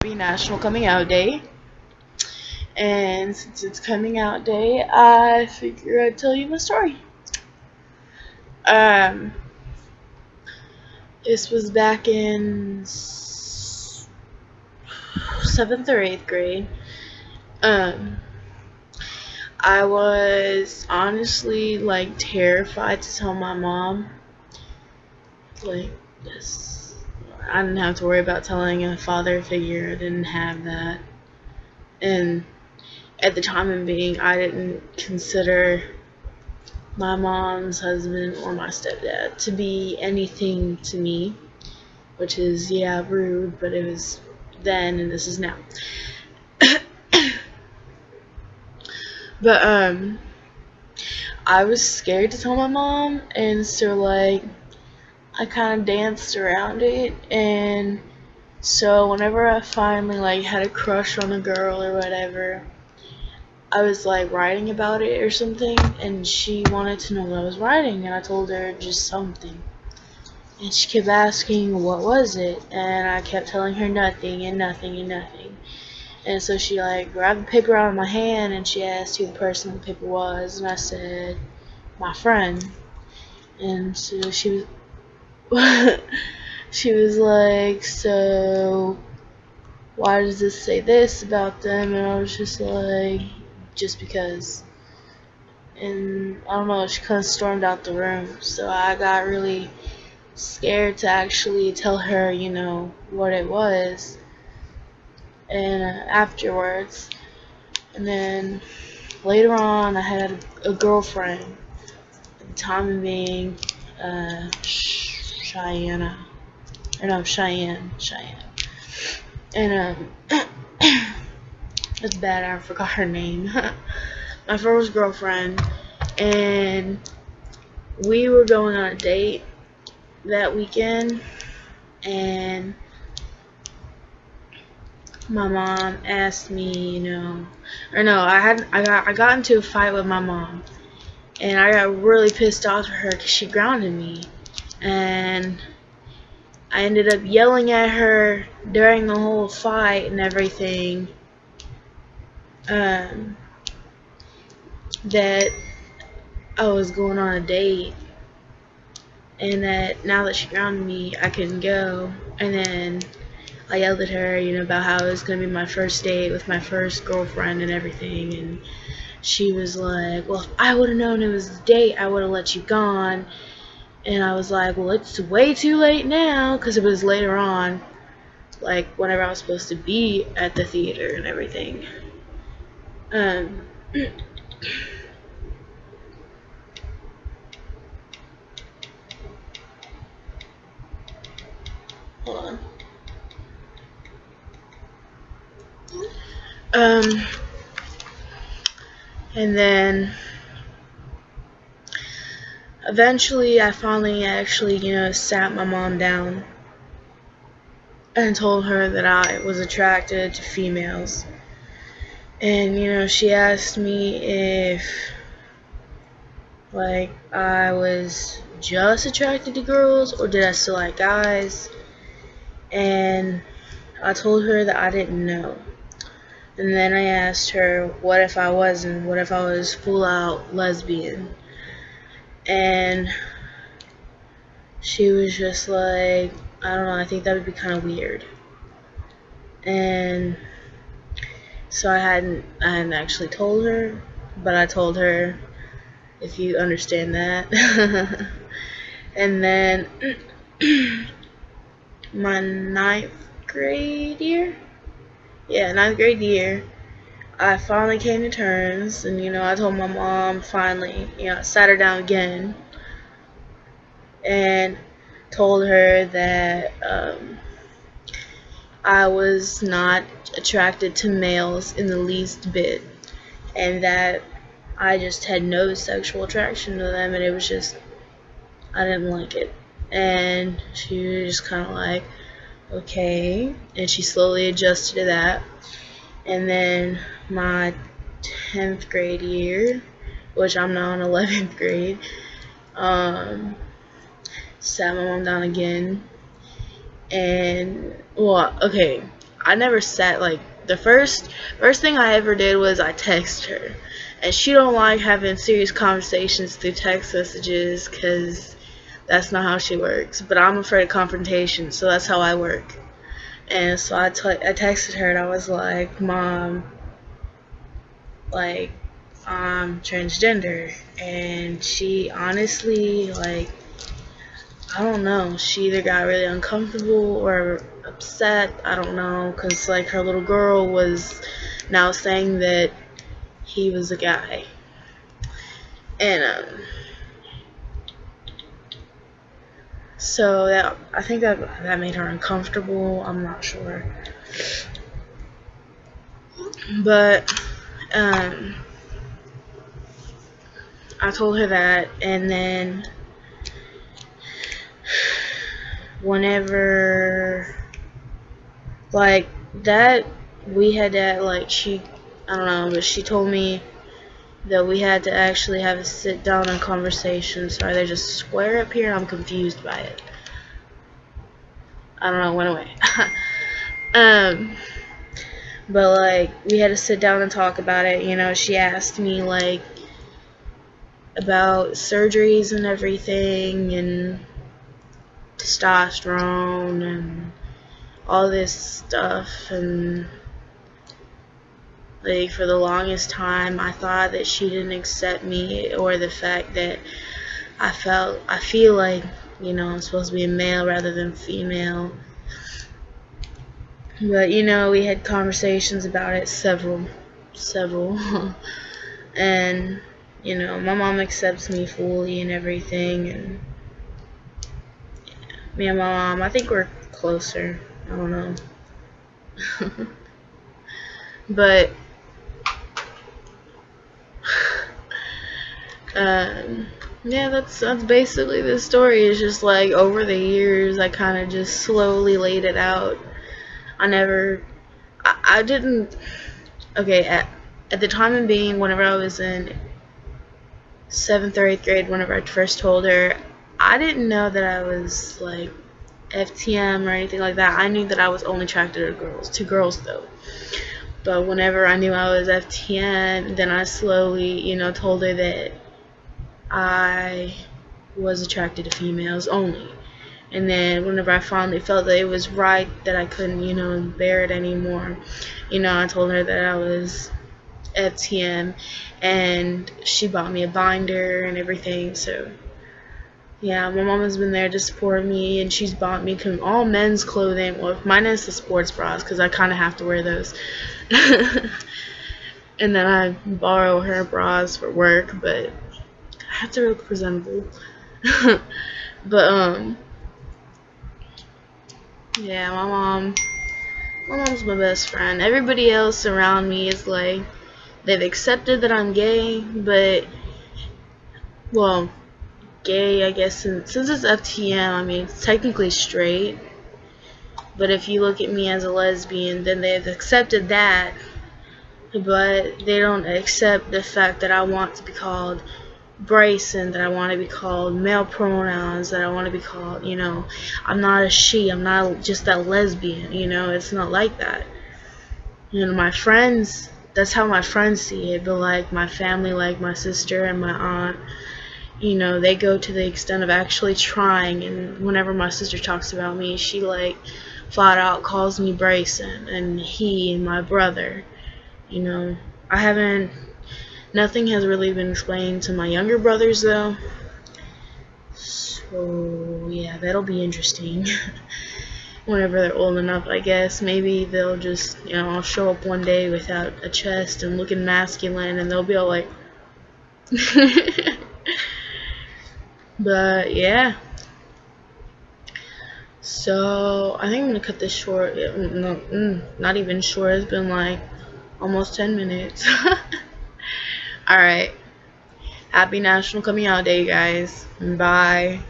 Be National Coming Out Day, and since it's coming out day, I figure I'd tell you my story. Um, this was back in seventh or eighth grade. Um, I was honestly like terrified to tell my mom. Like this, I didn't have to worry about telling a father figure. I didn't have that, and at the time of being, I didn't consider my mom's husband or my stepdad to be anything to me, which is, yeah, rude, but it was then and this is now. But I was scared to tell my mom, and so like I kind of danced around it. And so whenever I finally like had a crush on a girl or whatever, I was like writing about it or something, and she wanted to know what I was writing, and I told her just something. And she kept asking what was it, and I kept telling her nothing and nothing and nothing. And so she like grabbed the paper out of my hand, and she asked who the person on the paper was, and I said, my friend. And so she was she was like, so why does this say this about them? And I was just like, just because. And I don't know, she kind of stormed out the room. So I got really scared to actually tell her, what it was. And afterwards, and then later on, I had a girlfriend. At the time of being, Cheyenne. And it's bad, I forgot her name. My first girlfriend, and we were going on a date that weekend, and my mom asked me, I got into a fight with my mom, and I got really pissed off at her because she grounded me, and I ended up yelling at her during the whole fight and everything. That I was going on a date, and that now that she grounded me, I couldn't go. And then I yelled at her, about how it was going to be my first date with my first girlfriend and everything. And she was like, well, if I would have known it was a date, I would have let you gone. And I was like, well, it's way too late now, because it was later on, like whenever I was supposed to be at the theater and everything. Hold on. And then eventually I finally actually, sat my mom down and told her that I was attracted to females. And, she asked me if, like, I was just attracted to girls or did I still like guys. And I told her that I didn't know. And then I asked her, what if I wasn't? What if I was full out lesbian? And she was just like, I don't know, I think that would be kind of weird. And so I hadn't actually told her, but I told her, if you understand that. And then my ninth grade year, I finally came to terms, and I told my mom finally, I sat her down again and told her that I was not attracted to males in the least bit, and that I just had no sexual attraction to them, and it was just, I didn't like it. And she was just kind of like, okay, and she slowly adjusted to that. And then my 10th grade year, which I'm now in 11th grade, sat my mom down again, and, well, okay, I never sat, like, the first thing I ever did was I texted her. And she don't like having serious conversations through text messages because that's not how she works. But I'm afraid of confrontation, so that's how I work. And so I texted her and I was like, Mom, like, I'm transgender. And she honestly, like, I don't know, she either got really uncomfortable or upset, I don't know, because, like, her little girl was now saying that he was a guy. And, so that, I think that made her uncomfortable, I'm not sure. But, I told her that, and then whenever, like, that, we had that, like, I don't know, but she told me that we had to actually have a sit down and conversation. So are they just square up here? I'm confused by it. I don't know, it went away. But, like, we had to sit down and talk about it. You know, she asked me, like, about surgeries and everything, and testosterone and all this stuff. And, like, for the longest time I thought that she didn't accept me, or the fact that I feel like, you know, I'm supposed to be a male rather than female. But, you know, we had conversations about it, several and, you know, my mom accepts me fully and everything, and me and my mom, I think we're closer, I don't know. But yeah, that's basically the story. It's just like over the years I kind of just slowly laid it out. I didn't, okay, at the time of being, whenever I was in 7th or 8th grade, whenever I first told her, I didn't know that I was, like, FTM or anything like that. I knew that I was only attracted to girls though. But whenever I knew I was FTM, then I slowly, you know, told her that I was attracted to females only. And then whenever I finally felt that it was right, that I couldn't, you know, bear it anymore, you know, I told her that I was FTM, and she bought me a binder and everything. So yeah, my mom has been there to support me, and she's bought me all men's clothing. Well, mine is the sports bras because I kind of have to wear those. And then I borrow her bras for work, but I have to look presentable. But yeah, my mom's my best friend. Everybody else around me is like, they've accepted that I'm gay, but, well, gay, I guess, since it's FTM, I mean, it's technically straight. But if you look at me as a lesbian, then they've accepted that, but they don't accept the fact that I want to be called Breyson, that I want to be called male pronouns, that I want to be called, you know, I'm not a she, I'm not just that lesbian, you know, it's not like that. You know, my friends, that's how my friends see it, but, like, my family, like my sister and my aunt, you know, they go to the extent of actually trying. And whenever my sister talks about me, she, like, flat out calls me Breyson, and he and my brother, you know. Nothing has really been explained to my younger brothers though, so yeah, that'll be interesting. Whenever they're old enough, I guess, maybe they'll just, you know, I'll show up one day without a chest and looking masculine, and they'll be all like but yeah, so I think I'm gonna cut this short. No, not even short, it's been like almost 10 minutes. Alright, happy National Coming Out Day, guys. Bye.